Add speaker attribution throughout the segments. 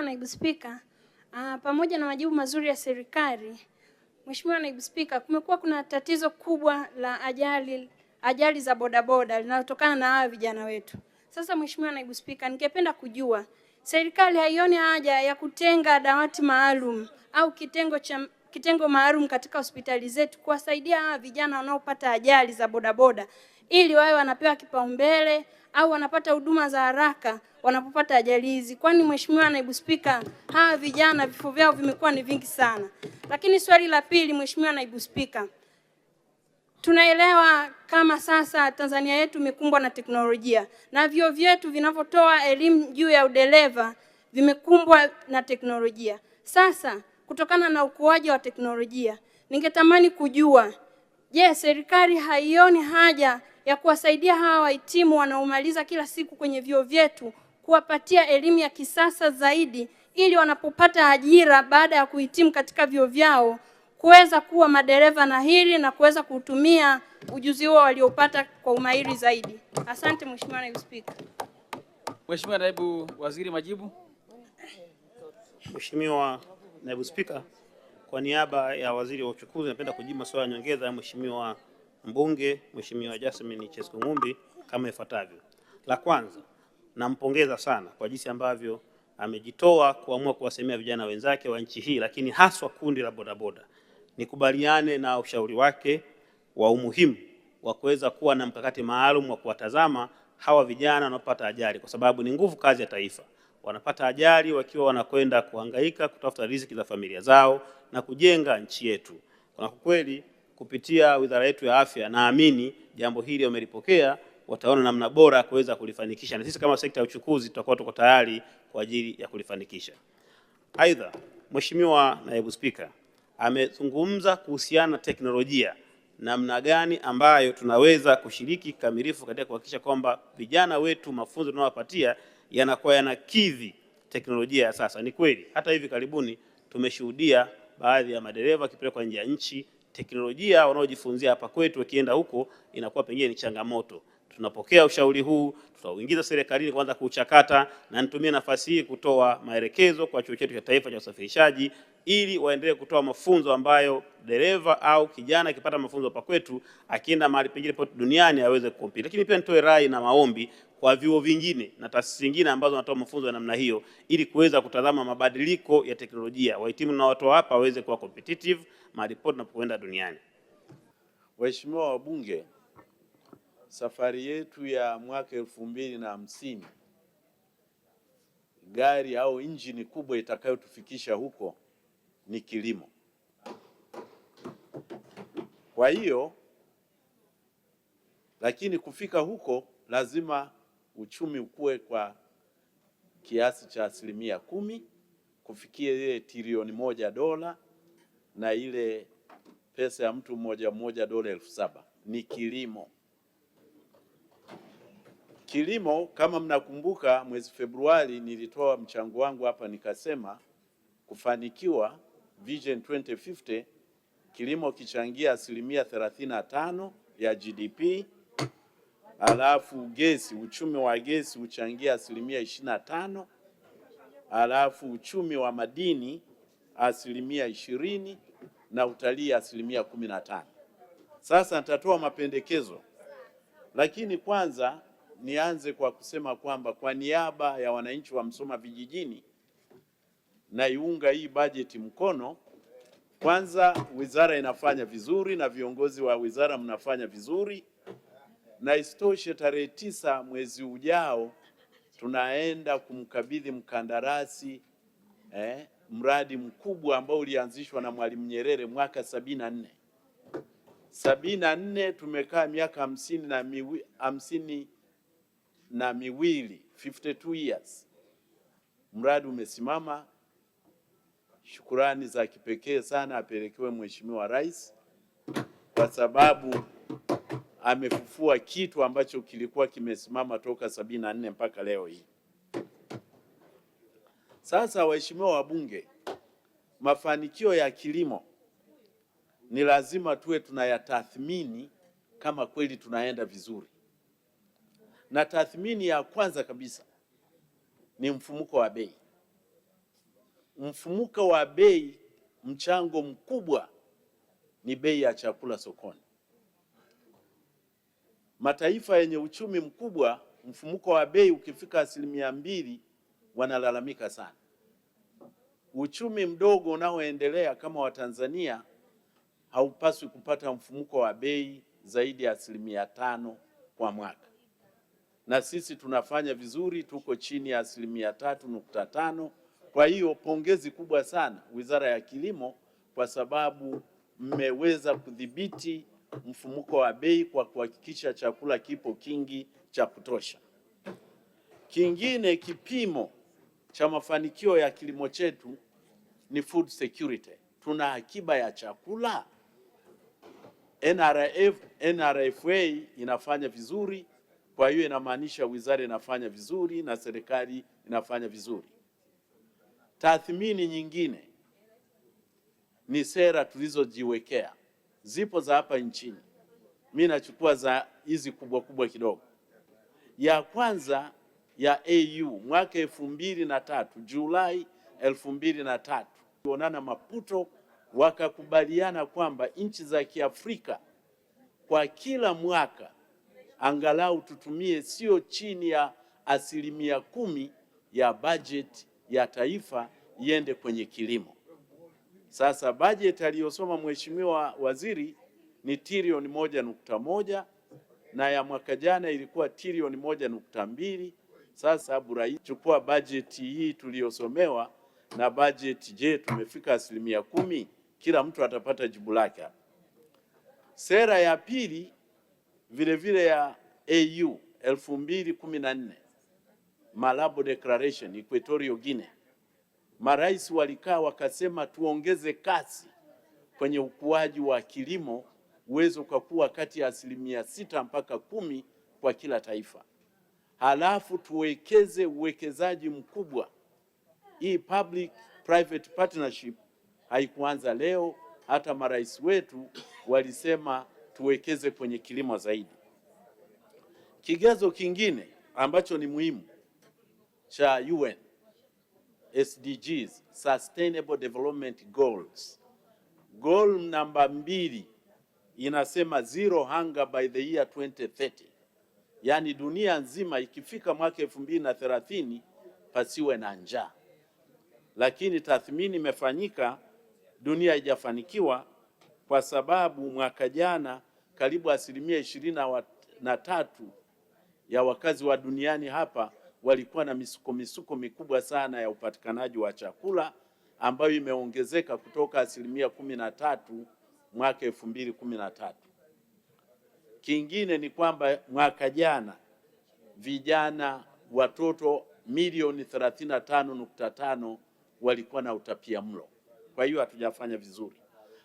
Speaker 1: Mheshimiwa Naibu Spika, pamoja na majibu mazuri ya serikali, Mheshimiwa Naibu Spika, kuna tatizo kubwa la ajali za bodaboda linalotokana na hawa vijana wetu. Sasa Mheshimiwa Naibu Spika, ningependa kujua serikali haioni haja ya kutenga dawati maalum au kitengo maalum katika hospitali zetu kuwasaidia hawa vijana wanaopata ajali za bodaboda ili wawe wanapewa kipaumbele au wanapata huduma za haraka wanapopata ajali hizi, kwani Mheshimiwa Naibu Spika, hawa vijana vifo vyao vimekuwa ni vingi sana. Lakini swali la pili, Mheshimiwa Naibu Spika, tunaelewa kama sasa Tanzania yetu imekumbwa na teknolojia na vyuo vyetu vinavyotoa elimu juu ya udereva vimekumbwa na teknolojia. Sasa kutokana na ukuaji wa teknolojia, ningetamani kujua, je, serikali haioni haja ya kuwasaidia hawa wahitimu wanaomaliza kila siku kwenye vyuo vyetu kuwapatia elimu ya kisasa zaidi ili wanapopata ajira baada ya kuhitimu katika vyuo vyao kuweza kuwa madereva mahiri na kuweza kutumia ujuzi huo waliopata kwa umahiri zaidi? Asante Mheshimiwa Naibu Spika.
Speaker 2: Mheshimiwa Naibu Waziri, majibu.
Speaker 3: Mheshimiwa Naibu Spika, kwa niaba ya Waziri wa Uchukuzi napenda kujibu maswali ya nyongeza ya Mheshimiwa mbunge Mheshimiwa Jasmine Chesko Ngumbi kama ifuatavyo. La kwanza, nampongeza sana kwa jinsi ambavyo amejitoa kuamua kuwasemea vijana wenzake wa nchi hii, lakini haswa kundi la bodaboda. Nikubaliane na ushauri wake wa umuhimu wa kuweza kuwa na mkakati maalum wa kuwatazama hawa vijana wanaopata ajali, kwa sababu ni nguvu kazi ya taifa. Wanapata ajali wakiwa wanakwenda kuhangaika kutafuta riziki za familia zao na kujenga nchi yetu. Kwa kweli kupitia wizara yetu ya afya, naamini jambo hili wamelipokea, wataona namna bora kuweza kulifanikisha, na sisi kama sekta ya uchukuzi tutakuwa tuko tayari kwa ajili ya kulifanikisha. Aidha, Mheshimiwa Naibu Spika amezungumza kuhusiana na teknolojia, namna gani ambayo tunaweza kushiriki kikamilifu katika kuhakikisha kwamba vijana wetu mafunzo tunayowapatia yanakuwa yanakidhi teknolojia ya sasa. Ni kweli hata hivi karibuni tumeshuhudia baadhi ya madereva kipelekwa nje ya nchi, teknolojia wanaojifunzia hapa kwetu wakienda huko inakuwa pengine ni changamoto. Tunapokea ushauri huu, tutauingiza serikalini kwanza kuchakata, na nitumie nafasi hii kutoa maelekezo kwa chuo chetu cha taifa cha usafirishaji ili waendelee kutoa mafunzo ambayo dereva au kijana akipata mafunzo hapa kwetu akienda mahali pengine pote duniani aweze kukompiti. Lakini pia nitoe rai na maombi kwa vyuo vingine na taasisi zingine ambazo wanatoa mafunzo ya namna hiyo ili kuweza kutazama mabadiliko ya teknolojia. Wahitimu na watu hapa waweze kuwa competitive mahali pote tunapokwenda duniani.
Speaker 4: Waheshimiwa wabunge, safari yetu ya mwaka 2050 gari au injini kubwa itakayotufikisha huko ni kilimo. Kwa hiyo lakini kufika huko lazima uchumi ukue kwa kiasi cha 10% kufikia ile trilioni $1 na ile pesa ya mtu mmoja $7,000 ni kilimo. Kilimo, kama mnakumbuka, mwezi Februari nilitoa mchango wangu hapa nikasema kufanikiwa Vision 2050 kilimo kichangia 35% ya GDP, alafu gesi, uchumi wa gesi uchangia 25%, alafu uchumi wa madini 20% na utalii 15%. Sasa nitatoa mapendekezo, lakini kwanza nianze kwa kusema kwamba kwa niaba ya wananchi wa Msoma vijijini naiunga hii bajeti mkono. Kwanza wizara inafanya vizuri na viongozi wa wizara mnafanya vizuri, na isitoshe tarehe 9 mwezi ujao tunaenda kumkabidhi mkandarasi mradi mkubwa ambao ulianzishwa na Mwalimu Nyerere mwaka 74. Tumekaa miaka 52 52 years. Mradi umesimama. Shukurani za kipekee sana apelekewe Mheshimiwa Rais kwa sababu amefufua kitu ambacho kilikuwa kimesimama toka 74 mpaka leo hii. Sasa waheshimiwa wabunge, mafanikio ya kilimo ni lazima tuwe tunayatathmini kama kweli tunaenda vizuri. Na tathmini ya kwanza kabisa ni mfumuko wa bei. mfumuko wa bei, mchango mkubwa ni bei ya chakula sokoni. Mataifa yenye uchumi mkubwa, mfumuko wa bei ukifika 2% wanalalamika sana. Uchumi mdogo unaoendelea kama wa Tanzania haupaswi kupata mfumuko wa bei zaidi ya 5% kwa mwaka, na sisi tunafanya vizuri, tuko chini ya 3.5%. Kwa hiyo pongezi kubwa sana Wizara ya Kilimo kwa sababu mmeweza kudhibiti mfumuko wa bei kwa kuhakikisha chakula kipo kingi cha kutosha. Kingine, kipimo cha mafanikio ya kilimo chetu ni food security. Tuna akiba ya chakula. NRFA inafanya vizuri, kwa hiyo inamaanisha wizara inafanya vizuri na serikali inafanya vizuri. Tathmini nyingine ni sera tulizojiwekea, zipo za hapa nchini. Mimi nachukua za hizi kubwa kubwa kidogo. Ya kwanza ya AU mwaka 2003, Julai 2003, onana Maputo, wakakubaliana kwamba nchi za Kiafrika kwa kila mwaka angalau tutumie sio chini ya 10% ya bajeti ya taifa iende kwenye kilimo. Sasa bajeti aliyosoma Mheshimiwa Waziri ni trilioni 1.1 na ya mwaka jana ilikuwa trilioni 1.2. Sasa Burai, chukua bajeti hii tuliyosomewa na bajeti, je, tumefika 10%? Kila mtu atapata jibu lake. Sera ya pili vile vile ya AU 2014, Malabo Declaration, Equatorial Guinea, marais walikaa wakasema tuongeze kasi kwenye ukuaji wa kilimo, uwezo ukakuwa kati ya 6% mpaka 10% kwa kila taifa. Halafu tuwekeze uwekezaji mkubwa. Hii public private partnership haikuanza leo, hata marais wetu walisema tuwekeze kwenye kilimo zaidi. Kigezo kingine ambacho ni muhimu cha UN SDGs, Sustainable Development Goals. Goal namba 2 inasema zero hunger by the year 2030. Yaani dunia nzima ikifika mwaka 2030 pasiwe na njaa. Lakini tathmini imefanyika, dunia haijafanikiwa kwa sababu mwaka jana karibu 23% ya wakazi wa duniani hapa walikuwa na misuko mikubwa sana ya upatikanaji wa chakula, ambayo imeongezeka kutoka 13% mwaka 2013. Kingine ni kwamba mwaka jana vijana watoto milioni 35.5 walikuwa na utapiamlo. Kwa hiyo hatujafanya vizuri.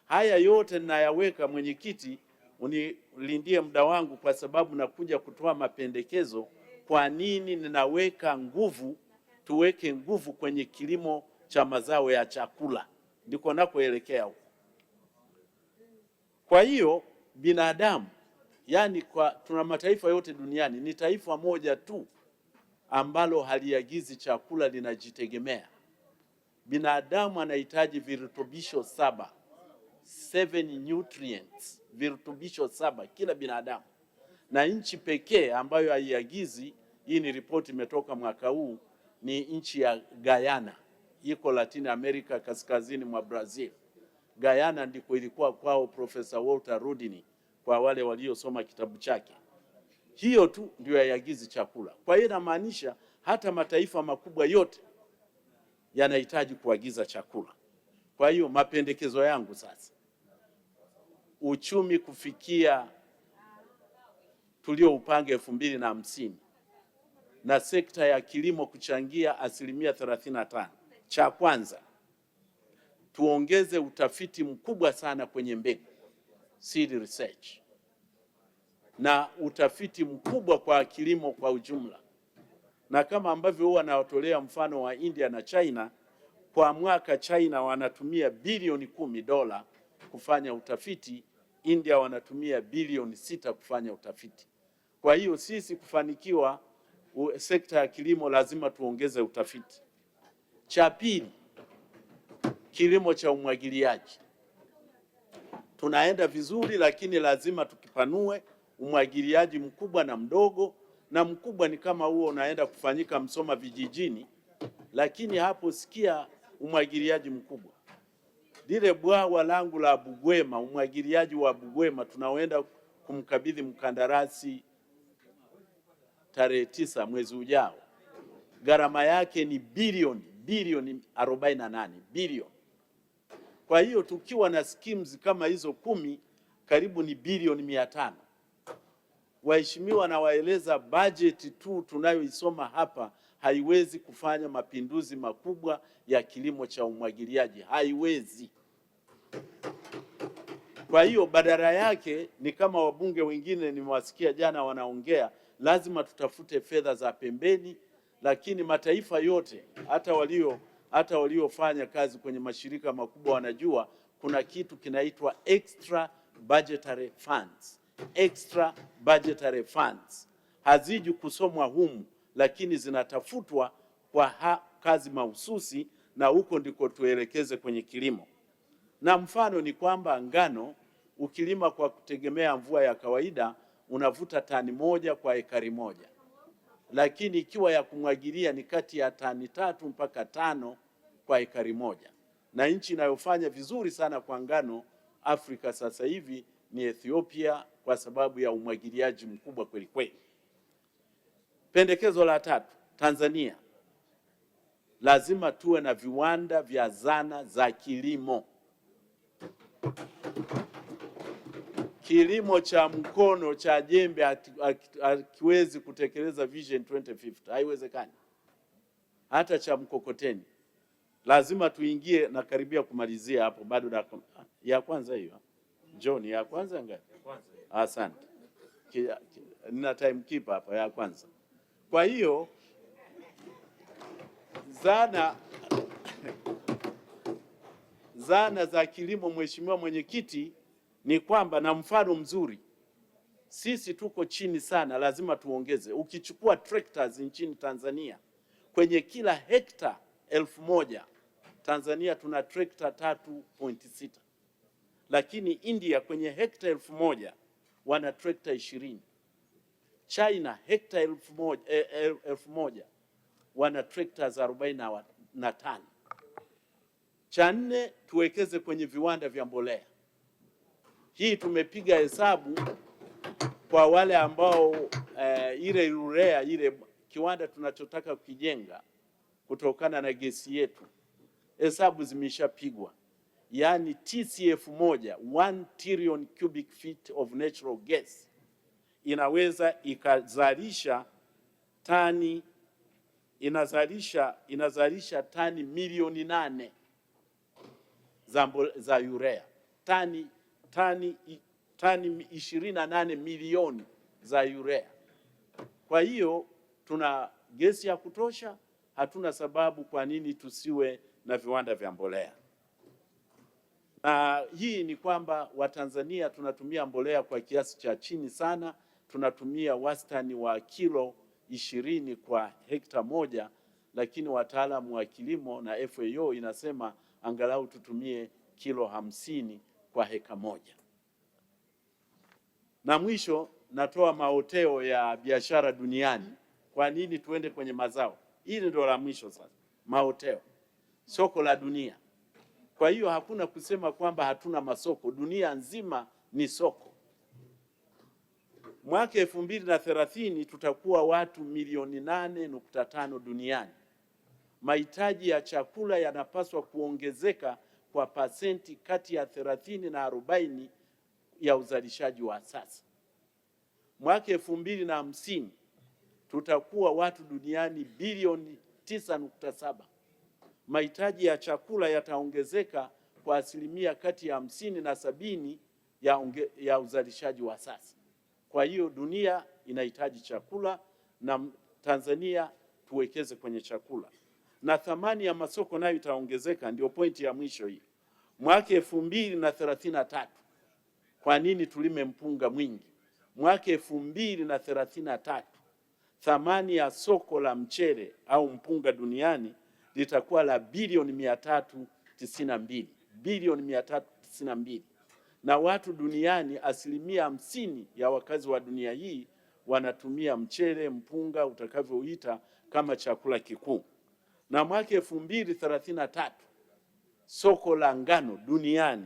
Speaker 4: Haya yote ninayaweka, mwenyekiti, unilindie muda wangu kwa sababu nakuja kutoa mapendekezo. Kwa nini ninaweka nguvu, tuweke nguvu kwenye kilimo cha mazao ya chakula, ndiko nakoelekea huko. Kwa hiyo binadamu, yani tuna mataifa yote duniani, ni taifa moja tu ambalo haliagizi chakula, linajitegemea. Binadamu anahitaji virutubisho 7 nutrients, virutubisho 7 kila binadamu, na nchi pekee ambayo haiagizi, hii ni ripoti imetoka mwaka huu, ni nchi ya Guyana, iko Latin America, kaskazini mwa Brazil. Guyana ndiko ilikuwa kwao Professor Walter Rudney, kwa wale waliosoma kitabu chake. Hiyo tu ndio haiagizi chakula. Kwa hiyo inamaanisha hata mataifa makubwa yote yanahitaji kuagiza chakula. Kwa hiyo mapendekezo yangu sasa, uchumi kufikia tulioupange 2050 na sekta ya kilimo kuchangia 35%. Cha kwanza, tuongeze utafiti mkubwa sana kwenye mbegu, seed research, na utafiti mkubwa kwa kilimo kwa ujumla. Na kama ambavyo huwa nawatolea mfano wa India na China, kwa mwaka China wanatumia bilioni $10 kufanya utafiti, India wanatumia bilioni 6 kufanya utafiti. Kwa hiyo sisi kufanikiwa sekta ya kilimo lazima tuongeze utafiti. Cha pili, kilimo cha umwagiliaji. Tunaenda vizuri, lakini lazima tukipanue umwagiliaji mkubwa na mdogo, na mkubwa ni kama huo unaenda kufanyika Msoma vijijini, lakini hapo sikia umwagiliaji mkubwa. Lile bwawa langu la Bugwema, umwagiliaji wa Bugwema tunaoenda kumkabidhi mkandarasi tarehe 9 mwezi ujao, gharama yake ni bilioni 48 bilioni. Kwa hiyo tukiwa na schemes kama hizo 10, karibu ni bilioni 500. Waheshimiwa, nawaeleza bajeti tu tunayoisoma hapa haiwezi kufanya mapinduzi makubwa ya kilimo cha umwagiliaji, haiwezi. Kwa hiyo badala yake ni kama wabunge wengine nimewasikia jana wanaongea, lazima tutafute fedha za pembeni, lakini mataifa yote hata waliofanya kazi kwenye mashirika makubwa wanajua kuna kitu kinaitwa extra budgetary funds. Extra budgetary funds haziji kusomwa humu, lakini zinatafutwa kwa kazi mahususi, na huko ndiko tuelekeze kwenye kilimo. Na mfano ni kwamba ngano ukilima kwa kutegemea mvua ya kawaida unavuta tani 1 kwa ekari 1, lakini ikiwa ya kumwagilia ni kati ya tani 3 mpaka 5 kwa ekari 1. Na nchi inayofanya vizuri sana kwa ngano Afrika sasa hivi ni Ethiopia, kwa sababu ya umwagiliaji mkubwa kweli kweli. Pendekezo la 3, Tanzania lazima tuwe na viwanda vya zana za kilimo. Kilimo cha mkono cha jembe hakiwezi kutekeleza Vision 2050, haiwezekani. Hata cha mkokoteni lazima tuingie, na karibia kumalizia hapo, bado ya kwanza hiyo. John, ya kwanza ngapi? Asante. Nina time keep hapa, ya kwanza. Kwa hiyo zana za kilimo, Mheshimiwa Mwenyekiti, ni kwamba, na mfano mzuri, sisi tuko chini sana, lazima tuongeze. Ukichukua tractors nchini Tanzania, kwenye kila hekta 1000 Tanzania tuna trekta 3.6, lakini India kwenye hekta 1000 wana trekta 20. China hekta 1000 wana trekta 45. Cha 4, tuwekeze kwenye viwanda vya mbolea. Hii tumepiga hesabu kwa wale ambao ile urea, ile kiwanda tunachotaka kujenga kutokana na gesi yetu, hesabu zimeshapigwa. Yaani TCF 1 trillion cubic feet of natural gas inaweza ikazalisha tani, inazalisha tani milioni 8 za urea, tani 28 milioni za urea. Kwa hiyo tuna gesi ya kutosha, hatuna sababu kwa nini tusiwe na viwanda vya mbolea. Na hii ni kwamba Watanzania tunatumia mbolea kwa kiasi cha chini sana, tunatumia wastani wa kilo 20 kwa hekta 1, lakini wataalamu wa kilimo na FAO inasema angalau tutumie kilo 50 kwa heka 1. Na mwisho, natoa maoteo ya biashara duniani. Kwa nini tuende kwenye mazao? Hili ndio la mwisho sasa, maoteo, soko la dunia. Kwa hiyo hakuna kusema kwamba hatuna masoko, dunia nzima ni soko. Mwaka 2030 tutakuwa watu milioni 8.5 duniani. Mahitaji ya chakula yanapaswa kuongezeka kwa pasenti kati ya 30 na 40 ya uzalishaji wa sasa. Mwaka 2050 tutakuwa watu duniani bilioni 9.7. Mahitaji ya chakula yataongezeka kwa asilimia kati ya 50 na 70 ya uzalishaji wa sasa. Kwa hiyo dunia inahitaji chakula, na Tanzania tuwekeze kwenye chakula, na thamani ya masoko nayo itaongezeka. Ndio pointi ya mwisho hii. Mwaka 2033, kwa nini tulime mpunga mwingi? Mwaka 2033 thamani ya soko la mchele au mpunga duniani litakuwa la bilioni bilioni 392, na watu duniani 50% ya wakazi wa dunia hii wanatumia mchele, mpunga utakavyoita kama chakula kikuu. Na mwaka 2033 soko la ngano duniani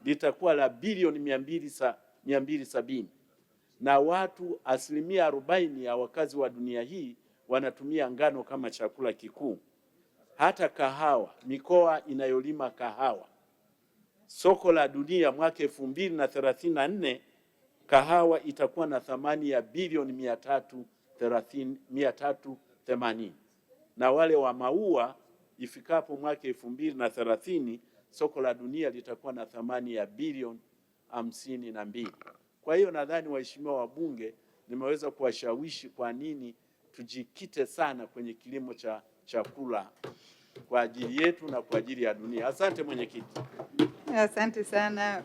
Speaker 4: litakuwa la bilioni 270, na watu 40% ya wakazi wa dunia hii wanatumia ngano kama chakula kikuu. Hata kahawa, mikoa inayolima kahawa, soko la dunia mwaka 2034 kahawa itakuwa na thamani ya bilioni 380, na wale wa maua ifikapo mwaka 2030 soko la dunia litakuwa na thamani ya bilioni 52. Kwa hiyo nadhani waheshimiwa wabunge, nimeweza kuwashawishi kwa nini tujikite sana kwenye kilimo cha chakula kwa ajili yetu na kwa ajili ya dunia. Asante mwenyekiti.
Speaker 5: Asante sana.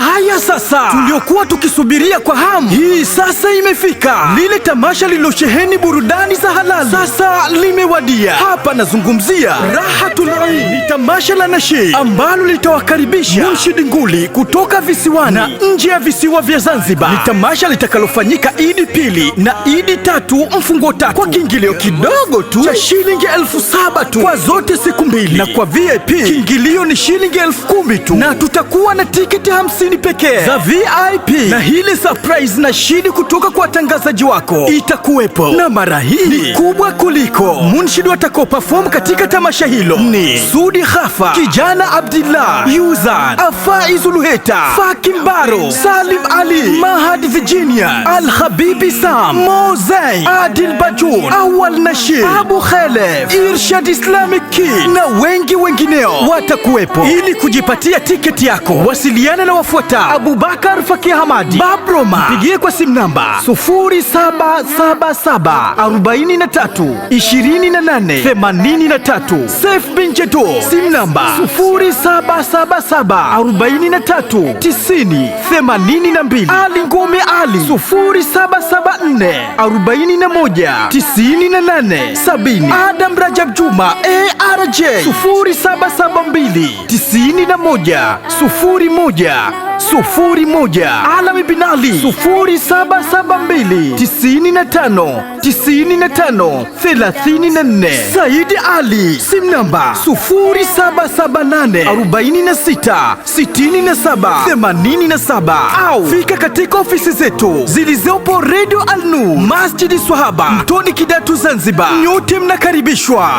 Speaker 6: Haya sasa, tuliokuwa tukisubiria kwa hamu, hii sasa imefika. Lile tamasha lilosheheni burudani za halali sasa limewadia. Hapa nazungumzia Rahatul Eid. Ni tamasha la Nasheed ambalo litawakaribisha Munshid nguli kutoka visiwani na nje ya visiwa vya Zanzibar. Ni tamasha litakalofanyika Idi pili na Idi tatu mfungo tatu kwa kiingilio kidogo tu cha shilingi 7,000 tu kwa zote siku mbili, na kwa VIP kiingilio ni shilingi 10,000 tu, na tutakuwa na tiketi 50 pekee za VIP. Na hili surprise Nasheed kutoka kwa watangazaji wako itakuwepo, na mara hii ni kubwa kuliko. Munshid watakao perform katika tamasha hilo ni Sudi Khafa, Kijana Abdillah, Yuzan, Afaiz Luheta, Fakim Baro, Salim Ali, Mahad Virginia, Al Habibi Sam, Mozain, Adil Bajun, Awal Nasheed, Abu Khalef, Irshad Islamic Kid na wengi wengineo watakuwepo. Ili kujipatia tiketi yako, wasiliana na wafuata: Abubakar Faki Hamadi, Babroma, mpigie kwa simu namba 0777 43 28 83. Saif bin Jedo, simu namba 0777 43 90 82. Ali Ngome Ali 0774 41 98 70. Adam Rajab Juma ARJ 0772 91 01 01. Alami bin Ali 0772 95 95 34. Saidi Ali, simu namba 0778 46 67 87, au fika katika ofisi zetu zilizopo Radio Al-Nur, Masjidi Swahaba, Mtoni Kidatu, Zanzibar. Nyote mnakaribishwa.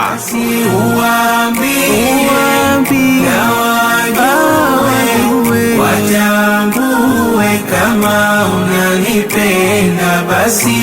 Speaker 7: Watambue kama unanipenda basi